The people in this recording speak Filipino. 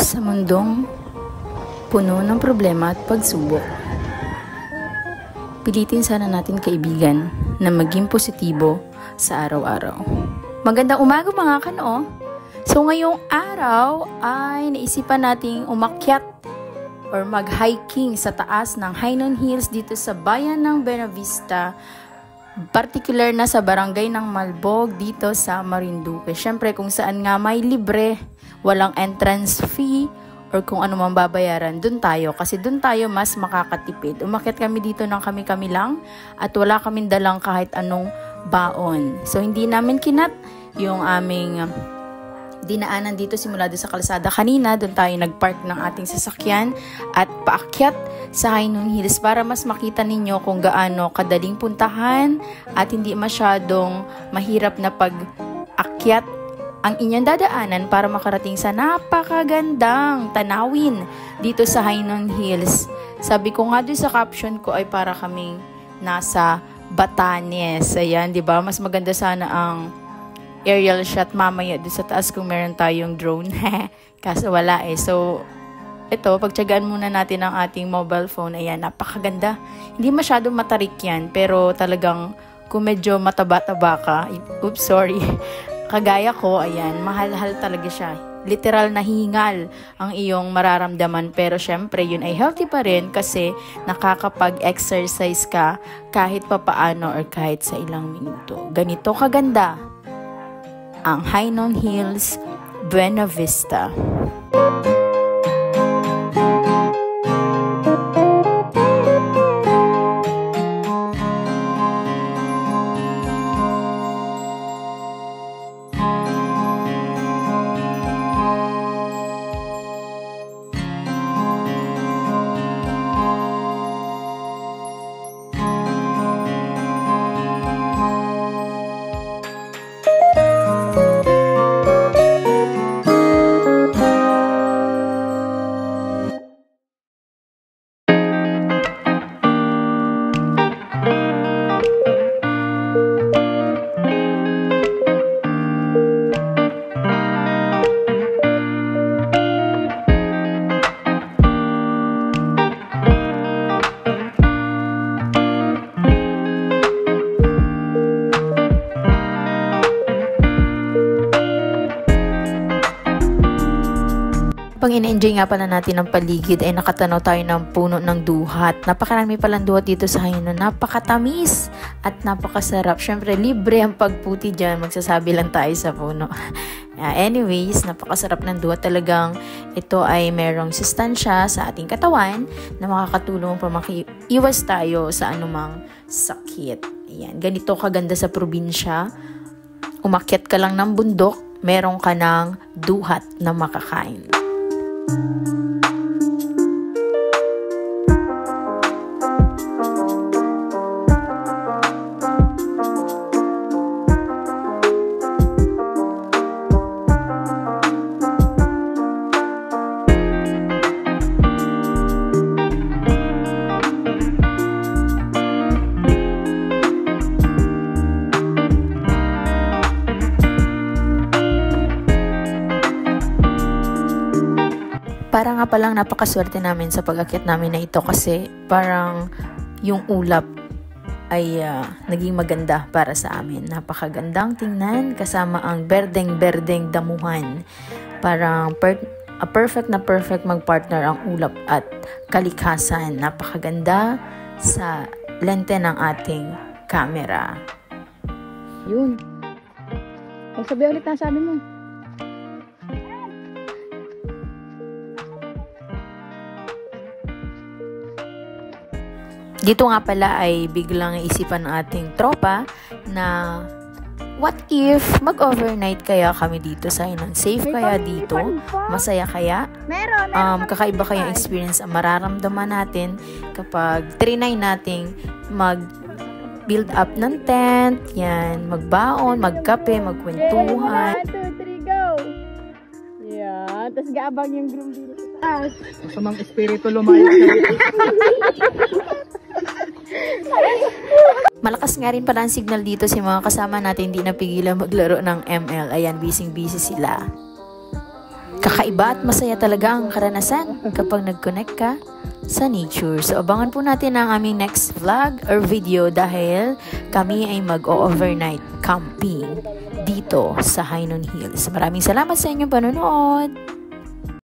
Sa mundong puno ng problema at pagsubok, pilitin sana natin kaibigan na maging positibo sa araw-araw. Magandang umaga mga kanoo! So ngayong araw ay naisipan nating umakyat or mag-hiking sa taas ng Hainan Hills dito sa bayan ng Buenavista, particular na sa barangay ng Malbog dito sa Marinduque. Syempre kung saan nga may libre, walang entrance fee or kung ano man babayaran, dun tayo. Kasi dun tayo mas makakatipid. Umakyat kami dito ng kami-kami lang at wala kaming dalang kahit anong baon. So hindi namin kinat yung aming dinaanan dito simula doon sa kalsada kanina. Doon tayo nagpark ng ating sasakyan at paakyat sa Hainan Hills para mas makita ninyo kung gaano kadaling puntahan at hindi masyadong mahirap na pag-akyat ang inyong dadaanan para makarating sa napakagandang tanawin dito sa Hainan Hills. Sabi ko nga doon sa caption ko ay para kaming nasa Batanes. Ayan, di ba? Mas maganda sana ang aerial shot mamaya doon sa taas kung meron tayong drone. Kaso wala eh. So, ito, pagtyagaan muna natin ang ating mobile phone. Ayan, napakaganda. Hindi masyadong matarik yan, pero talagang kung medyo mataba-taba ka, oops, sorry, kagaya ko, ayan, mahal-hal talaga siya. Literal na hingal ang iyong mararamdaman, pero syempre, yun ay healthy pa rin kasi nakakapag-exercise ka kahit papaano or kahit sa ilang minuto. Ganito kaganda ang Hainan Hills, Buenavista. Pag ina-enjoy nga pala natin ang paligid ay nakatanaw tayo ng puno ng duhat. Napakarami palang duhat dito sa Hainan. Napakatamis at napakasarap. Syempre, libre ang pagputi dyan. Magsasabi lang tayo sa puno. Anyways, napakasarap ng duhat. Talagang ito ay merong sustansya sa ating katawan na makakatulong para makiiwas tayo sa anumang sakit. Ayan. Ganito kaganda sa probinsya. Umakyat ka lang ng bundok, meron ka ng duhat na makakain. Para nga palang napakaswerte namin sa pag-akyat namin na ito kasi parang yung ulap ay naging maganda para sa amin. Napakagandang tingnan kasama ang berdeng-berdeng damuhan. Parang perfect magpartner ang ulap at kalikasan. Napakaganda sa lente ng ating camera. Yun. Sabi ulit na sabi mo. Dito nga pala ay biglang isipan ng ating tropa na what if mag-overnight kaya kami dito sa Hainan? Safe kaya dito? Masaya kaya? Kakaiba kaya yung experience ang mararamdaman natin kapag trinay nating mag-build up ng tent, yan, magbaon, magkape, magkwentuhan. 1, 2, 3, go! Yan, tapos gaabang yung groom dito sa taas. Masamang espiritu lumayo. Malakas nga rin pala ang signal dito si mga kasama natin, hindi napigilan maglaro ng ML. Ayan, busy-busy sila. Kakaiba at masaya talaga ang karanasan kapag nag-connect ka sa nature. So, abangan po natin ang aming next vlog or video dahil kami ay mag-overnight camping dito sa Hainan Hills. Maraming salamat sa inyong panonood!